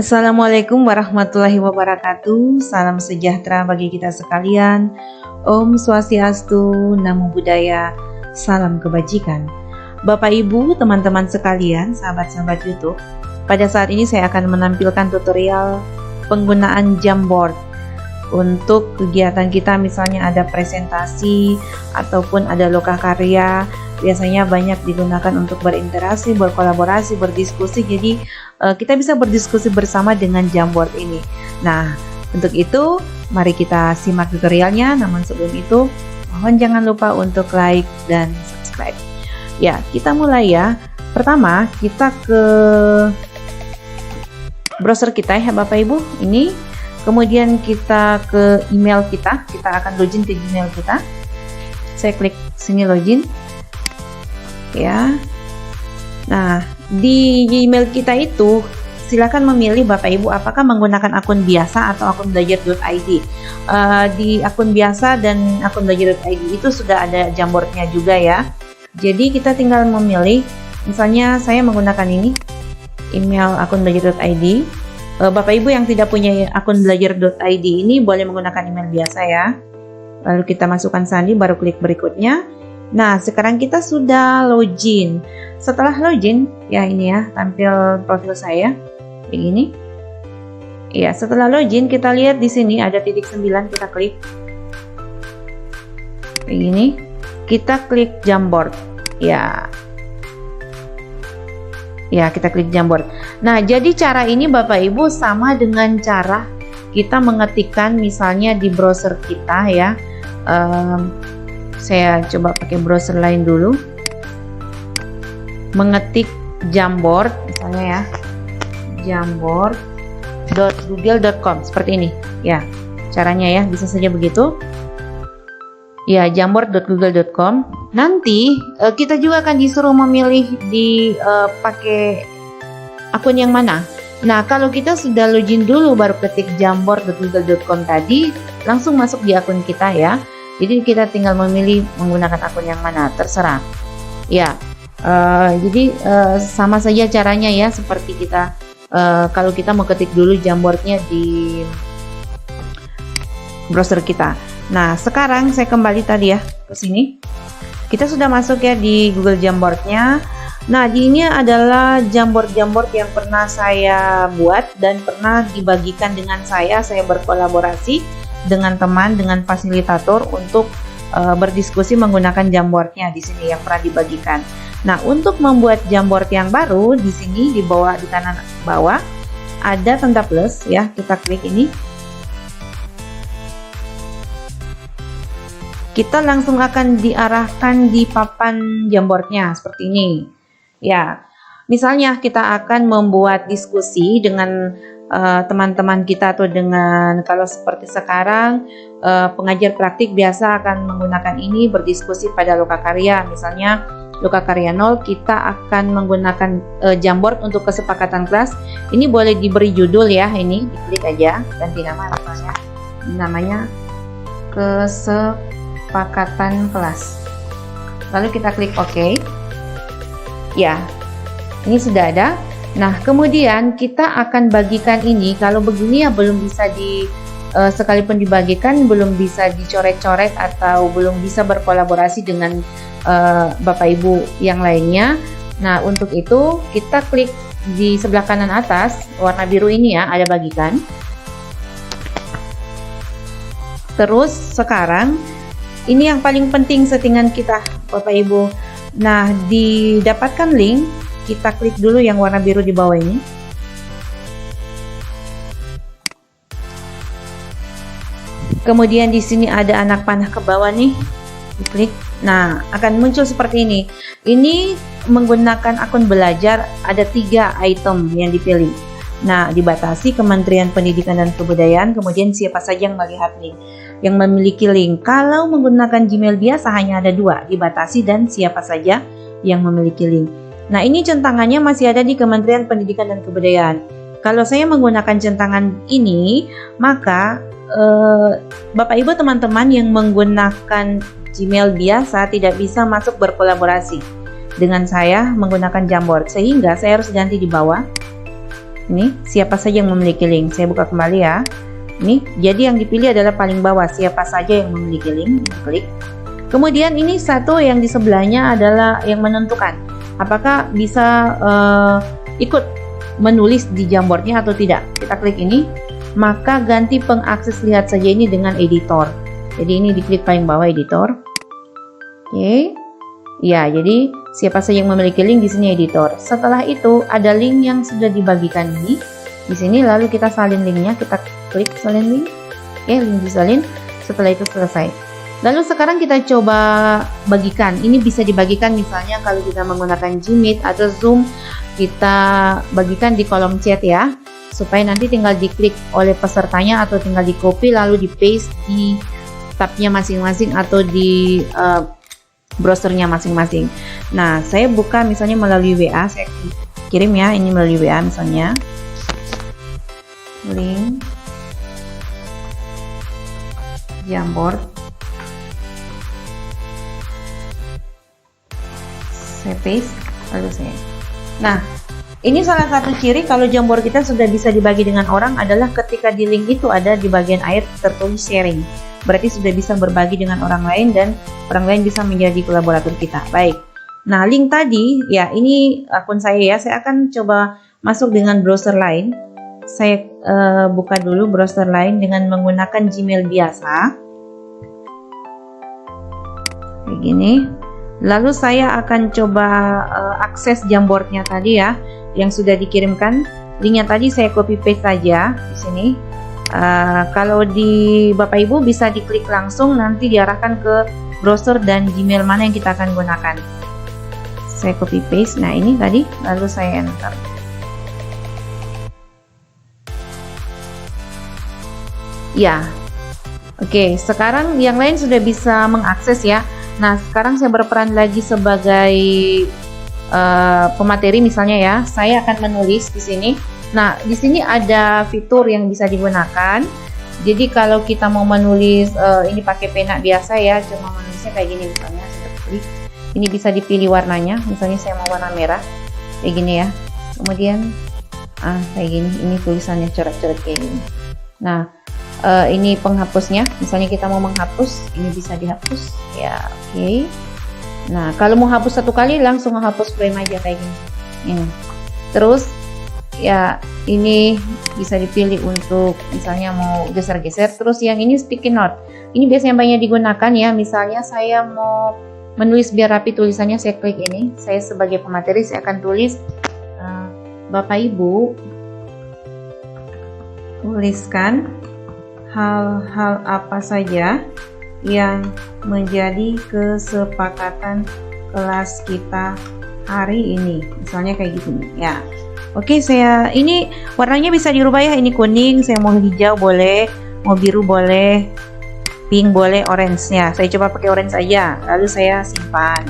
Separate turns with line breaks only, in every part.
Assalamualaikum warahmatullahi wabarakatuh. Salam sejahtera bagi kita sekalian. Om Swastiastu, Namo Buddhaya, salam kebajikan. Bapak Ibu, teman-teman sekalian, sahabat-sahabat YouTube, pada saat ini saya akan menampilkan tutorial penggunaan Jamboard untuk kegiatan kita, misalnya ada presentasi ataupun ada lokakarya. Biasanya banyak digunakan untuk berinteraksi, berkolaborasi, berdiskusi. Jadi kita bisa berdiskusi bersama dengan Jamboard ini. Nah, untuk itu mari kita simak tutorialnya. Namun sebelum itu, mohon jangan lupa untuk like dan subscribe. Ya, kita mulai ya. Pertama, kita ke browser kita ya Bapak Ibu. Ini. Kemudian kita ke email kita. Kita akan login ke Gmail kita. Saya klik sini login. Ya. Nah, di Gmail kita itu silakan memilih Bapak Ibu apakah menggunakan akun biasa atau akun belajar.id. Di akun biasa dan akun belajar.id itu sudah ada Jamboardnya juga ya. Jadi kita tinggal memilih, misalnya saya menggunakan ini email akun belajar.id. Bapak Ibu yang tidak punya akun belajar.id ini boleh menggunakan email biasa ya. Lalu kita masukkan sandi, baru klik berikutnya. Nah, sekarang kita sudah login. Setelah login, ya ini ya, tampil profil saya. Begini. Ya, setelah login, kita lihat di sini ada titik 9, kita klik. Begini. Kita klik Jamboard. Ya. Ya, kita klik Jamboard. Nah, jadi cara ini Bapak Ibu sama dengan cara kita mengetikkan misalnya di browser kita ya. Saya coba pakai browser lain dulu. Mengetik Jamboard misalnya ya. Jamboard.google.com seperti ini. Ya, caranya ya bisa saja begitu. Ya, jamboard.google.com. Nanti kita juga akan disuruh memilih di pakai akun yang mana. Nah, kalau kita sudah login dulu baru ketik jamboard.google.com tadi, langsung masuk di akun kita ya. Jadi kita tinggal memilih menggunakan akun yang mana, terserah. Ya, jadi sama saja caranya ya, seperti kita kalau kita mau ketik dulu Jamboardnya di browser kita. Nah, sekarang saya kembali tadi ya ke sini. Kita sudah masuk ya di Google Jamboardnya. Nah, ini adalah Jamboard yang pernah saya buat dan pernah dibagikan dengan saya berkolaborasi dengan teman, dengan fasilitator untuk berdiskusi menggunakan Jamboardnya di sini yang pernah dibagikan. Nah, untuk membuat Jamboard yang baru di sini di bawah, di kanan bawah ada tanda plus ya, kita klik ini. Kita langsung akan diarahkan di papan Jamboardnya seperti ini. Ya, misalnya kita akan membuat diskusi dengan teman-teman kita atau dengan, kalau seperti sekarang pengajar praktik biasa akan menggunakan ini berdiskusi pada lokakarya. Misalnya lokakarya 0 kita akan menggunakan Jamboard untuk kesepakatan kelas. Ini boleh diberi judul ya, ini diklik aja, ganti nama misalnya. Namanya kesepakatan kelas. Lalu kita klik OK. Ya, ini sudah ada. Nah, kemudian kita akan bagikan ini. Kalau begini ya belum bisa sekalipun dibagikan belum bisa dicoret-coret atau belum bisa berkolaborasi dengan Bapak Ibu yang lainnya. Nah, untuk itu kita klik di sebelah kanan atas warna biru ini ya, ada bagikan. Terus sekarang ini yang paling penting settingan kita Bapak Ibu. Nah, didapatkan link, kita klik dulu yang warna biru di bawah ini. Kemudian di sini ada anak panah ke bawah nih, diklik. Nah, akan muncul seperti ini. Ini menggunakan akun belajar, ada 3 item yang dipilih. Nah, dibatasi Kementerian Pendidikan dan Kebudayaan, kemudian siapa saja yang melihat link, yang memiliki link. Kalau menggunakan Gmail biasa hanya ada 2, dibatasi dan siapa saja yang memiliki link. Nah, ini centangannya masih ada di Kementerian Pendidikan dan Kebudayaan. Kalau saya menggunakan centangan ini, maka Bapak Ibu teman-teman yang menggunakan Gmail biasa tidak bisa masuk berkolaborasi dengan saya menggunakan Jamboard, sehingga saya harus ganti di bawah. Ini siapa saja yang memiliki link. Saya buka kembali ya. Ini jadi yang dipilih adalah paling bawah, siapa saja yang memiliki link, klik. Kemudian ini satu yang di sebelahnya adalah yang menentukan apakah bisa ikut menulis di Jamboardnya atau tidak. Kita klik ini, maka ganti pengakses lihat saja ini dengan editor. Jadi ini diklik paling bawah, editor. Oke. Ya, jadi siapa saja yang memiliki link di sini editor. Setelah itu ada link yang sudah dibagikan ini di sini, lalu kita salin linknya, kita klik salin link. Oke, link disalin. Setelah itu selesai. Lalu sekarang kita coba bagikan. Ini bisa dibagikan misalnya kalau kita menggunakan Gmeet atau Zoom, kita bagikan di kolom chat ya, supaya nanti tinggal diklik oleh pesertanya atau tinggal di copy lalu di paste di tabnya masing-masing atau di browsernya masing-masing. Nah, saya buka misalnya melalui WA, saya kirim ya, ini melalui WA misalnya. Link Jamboard. Saya paste, lalu saya. Nah, ini salah satu ciri kalau Jamboard kita sudah bisa dibagi dengan orang adalah ketika di link itu ada di bagian akhir tertulis sharing. Berarti sudah bisa berbagi dengan orang lain dan orang lain bisa menjadi kolaborator kita. Baik. Nah, link tadi ya, ini akun saya ya. Saya akan coba masuk dengan browser lain. Saya buka dulu browser lain dengan menggunakan Gmail biasa. Kayak gini. Lalu saya akan coba akses Jamboardnya tadi ya, yang sudah dikirimkan. Linknya tadi saya copy paste saja di sini. Kalau di Bapak Ibu bisa diklik langsung, nanti diarahkan ke browser dan Gmail mana yang kita akan gunakan. Saya copy paste. Nah, ini tadi, lalu saya enter. Ya, oke. Sekarang yang lain sudah bisa mengakses ya. Nah, sekarang saya berperan lagi sebagai pemateri misalnya ya. Saya akan menulis di sini. Nah, di sini ada fitur yang bisa digunakan. Jadi kalau kita mau menulis ini pakai pena biasa ya, cuma menulisnya kayak gini misalnya, saya klik. Ini bisa dipilih warnanya. Misalnya saya mau warna merah, kayak gini ya. Kemudian kayak gini. Ini tulisannya coret-coret kayak gini. Nah, ini penghapusnya. Misalnya kita mau menghapus, ini bisa dihapus. Ya, oke. Nah, kalau mau hapus satu kali langsung hapus frame aja kayak gini. Ini. Terus ya, ini bisa dipilih untuk misalnya mau geser-geser. Terus yang ini sticky note. Ini biasanya banyak digunakan ya. Misalnya saya mau menulis biar rapi tulisannya, saya klik ini. Saya sebagai pemateri saya akan tulis Bapak Ibu tuliskan hal-hal apa saja yang menjadi kesepakatan kelas kita hari ini. Misalnya kayak gitu ya. Oke, saya ini warnanya bisa dirubah ya. Ini kuning, saya mau hijau boleh, mau biru boleh, pink boleh, orange ya. Saya coba pakai orange aja. Lalu saya simpan.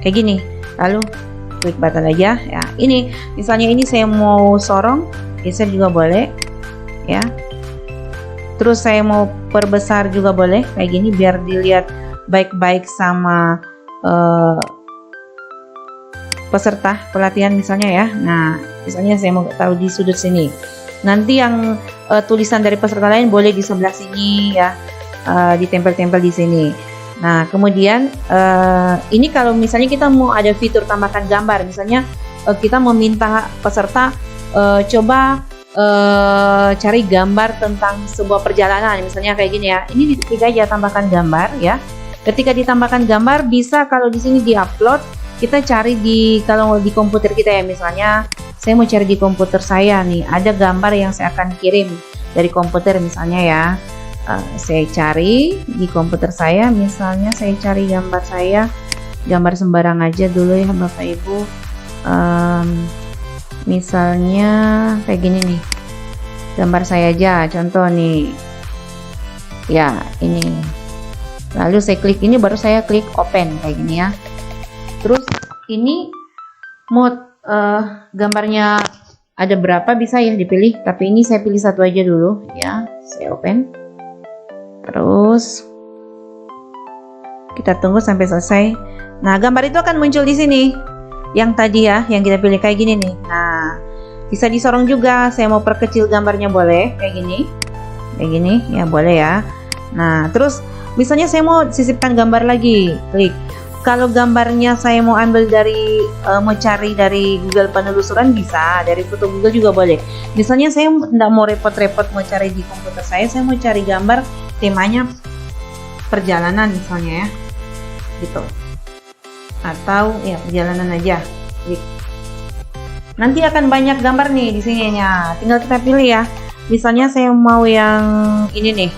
Kayak gini. Lalu klik button aja ya. Ini misalnya ini saya mau sorong, geser juga boleh ya. Terus saya mau perbesar juga boleh kayak gini biar dilihat baik-baik sama peserta pelatihan misalnya ya. Nah, misalnya saya mau taruh di sudut sini. Nanti yang tulisan dari peserta lain boleh di sebelah sini ya, ditempel-tempel di sini. Nah, kemudian ini kalau misalnya kita mau ada fitur tambahkan gambar, misalnya kita meminta peserta coba cari gambar tentang sebuah perjalanan, misalnya kayak gini ya. Ini diklik aja tambahkan gambar ya. Ketika ditambahkan gambar bisa kalau di sini diupload. Kita cari kalau di komputer kita ya, misalnya saya mau cari di komputer saya nih, ada gambar yang saya akan kirim dari komputer misalnya ya. Saya cari di komputer saya, misalnya saya cari gambar saya, gambar sembarang aja dulu ya Bapak Ibu. Misalnya kayak gini nih, gambar saya aja, contoh nih ya, ini. Lalu saya klik ini, baru saya klik open kayak gini ya. Terus ini mode gambarnya ada berapa bisa ya dipilih, tapi ini saya pilih satu aja dulu ya. Saya open. Terus kita tunggu sampai selesai. Nah, gambar itu akan muncul di sini. Yang tadi ya, yang kita pilih kayak gini nih. Nah, Bisa disorong juga, saya mau perkecil gambarnya boleh, kayak gini ya boleh ya. Nah terus misalnya saya mau sisipkan gambar lagi, klik. Kalau gambarnya saya mau ambil dari mau cari dari Google penelusuran bisa, dari foto Google juga boleh. Misalnya saya tidak mau repot-repot mau cari di komputer saya mau cari gambar temanya perjalanan misalnya ya, gitu. Atau ya perjalanan aja, klik. Nanti akan banyak gambar nih di sini ya. Tinggal kita pilih ya. Misalnya saya mau yang ini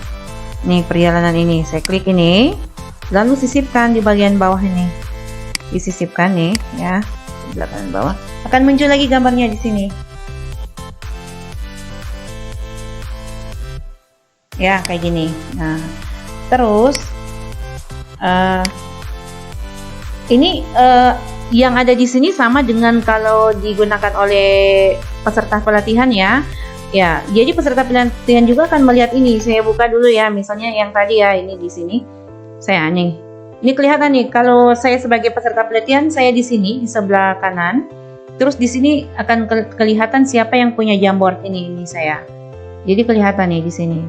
nih perjalanan ini. Saya klik ini, lalu sisipkan di bagian bawah ini. Disisipkan nih ya, di belakang bawah. Akan muncul lagi gambarnya di sini. Ya kayak gini. Nah, terus ini yang ada di sini sama dengan kalau digunakan oleh peserta pelatihan ya. Ya, jadi peserta pelatihan juga akan melihat ini. Saya buka dulu ya, misalnya yang tadi ya, ini di sini. Saya nih. Ini kelihatan nih kalau saya sebagai peserta pelatihan, saya di sini di sebelah kanan. Terus di sini akan kelihatan siapa yang punya Jamboard ini saya. Jadi kelihatan nih di sini.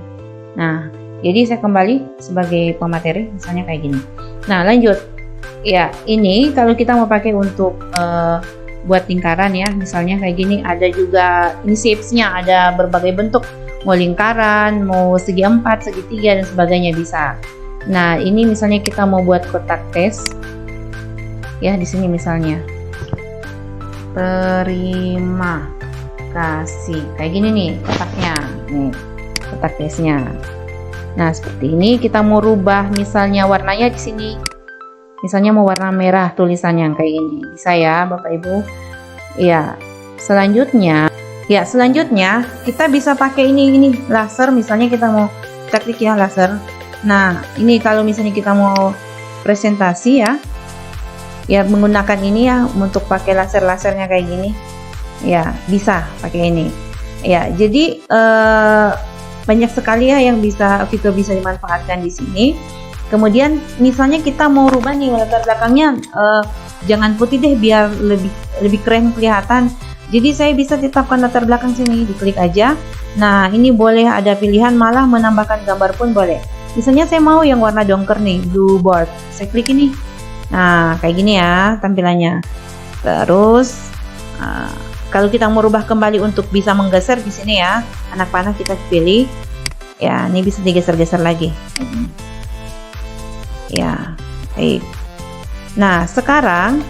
Nah, jadi saya kembali sebagai pemateri misalnya kayak gini. Nah, lanjut. Ya, ini kalau kita mau pakai untuk buat lingkaran ya, misalnya kayak gini. Ada juga ini shapes-nya, ada berbagai bentuk, mau lingkaran, mau segi 4, segitiga dan sebagainya bisa. Nah, ini misalnya kita mau buat kotak tes, ya di sini misalnya. Terima kasih, kayak gini nih kotaknya, nih kotak tesnya. Nah, seperti ini kita mau rubah misalnya warnanya di sini. Misalnya mau warna merah tulisannya yang kayak gini. Bisa ya Bapak Ibu. Ya, selanjutnya kita bisa pakai ini laser. Misalnya kita klik ya laser. Nah, ini kalau misalnya kita mau presentasi ya menggunakan ini ya untuk pakai lasernya kayak gini. Ya, bisa pakai ini. Ya, jadi banyak sekali ya yang fitur bisa dimanfaatkan di sini. Kemudian misalnya kita mau rubah nih latar belakangnya jangan putih deh biar lebih keren kelihatan. Jadi saya bisa tetapkan latar belakang sini, diklik aja. Nah, ini boleh ada pilihan malah menambahkan gambar pun boleh. Misalnya saya mau yang warna dongker nih, blue board. Saya klik ini. Nah, kayak gini ya tampilannya. Terus kalau kita mau rubah kembali untuk bisa menggeser di sini ya, anak panah kita pilih. Ya, ini bisa digeser-geser lagi. Ya, baik. Nah, sekarang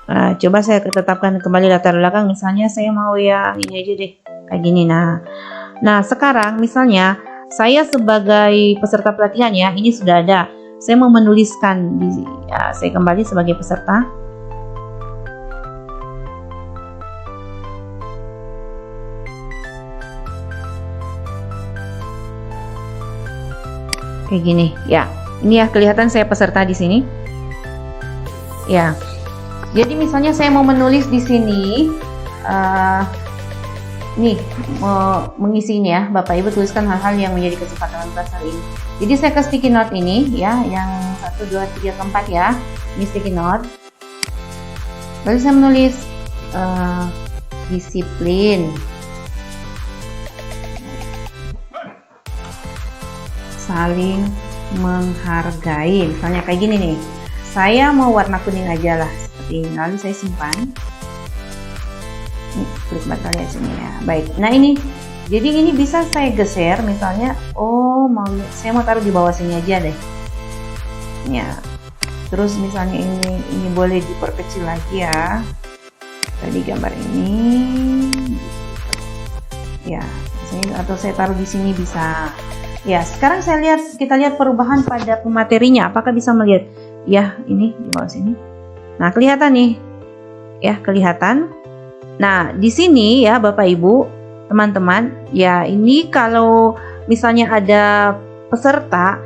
coba saya tetapkan kembali latar belakang. Misalnya saya mau yang ini aja deh, kayak gini. Nah, sekarang misalnya saya sebagai peserta pelatihan ya, ini sudah ada. Saya mau menuliskan ya, saya kembali sebagai peserta. Kayak gini, ya. Ini ya kelihatan saya peserta di sini. Ya. Jadi misalnya saya mau menulis di sini, nih mau mengisi ini ya, Bapak Ibu tuliskan hal-hal yang menjadi kesepakatan kelas hari ini. Jadi saya ke sticky note ini ya, yang 1, 2, 3, 4 ya, ini sticky note. Lalu saya menulis disiplin, saling menghargai, misalnya kayak gini nih. Saya mau warna kuning aja lah seperti ini. Lalu saya simpan. Ini klik batalnya sini ya. Baik. Nah ini, jadi ini bisa saya geser. Misalnya, saya mau taruh di bawah sini aja deh. Ya. Terus misalnya ini boleh diperkecil lagi ya. Tadi gambar ini. Ya. Atau saya taruh di sini bisa. Ya, sekarang kita lihat perubahan pada pematerinya. Apakah bisa melihat? Ya, ini di bawah sini. Nah, kelihatan nih. Ya, kelihatan. Nah, di sini ya Bapak Ibu, teman-teman, ya ini kalau misalnya ada peserta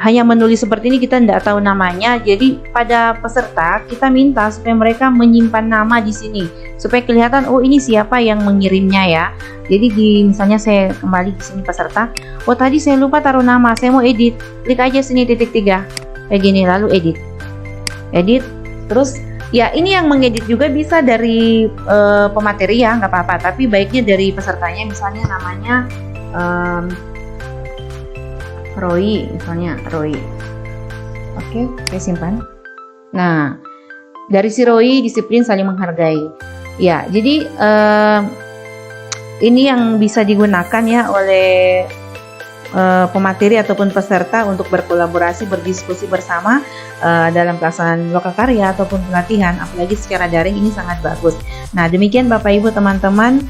hanya menulis seperti ini, kita tidak tahu namanya. Jadi pada peserta kita minta supaya mereka menyimpan nama di sini supaya kelihatan ini siapa yang mengirimnya ya. Jadi misalnya saya kembali di sini peserta, tadi saya lupa taruh nama, saya mau edit, klik aja sini titik 3 kayak gini, lalu edit, terus Ya, ini yang mengedit juga bisa dari pemateri ya, nggak apa-apa. Tapi baiknya dari pesertanya, misalnya namanya Roy, misalnya Roy. Oke, saya simpan. Nah, dari si Roy, disiplin saling menghargai. Ya, jadi ini yang bisa digunakan ya oleh pemateri ataupun peserta untuk berkolaborasi, berdiskusi bersama dalam pelaksanaan lokakarya ataupun pelatihan, apalagi secara daring ini sangat bagus. Nah, demikian Bapak Ibu teman-teman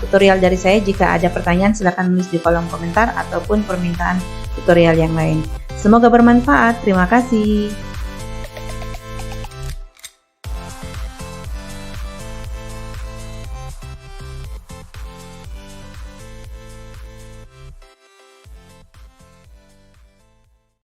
tutorial dari saya. Jika ada pertanyaan silakan tulis di kolom komentar ataupun permintaan tutorial yang lain. Semoga bermanfaat. Terima kasih.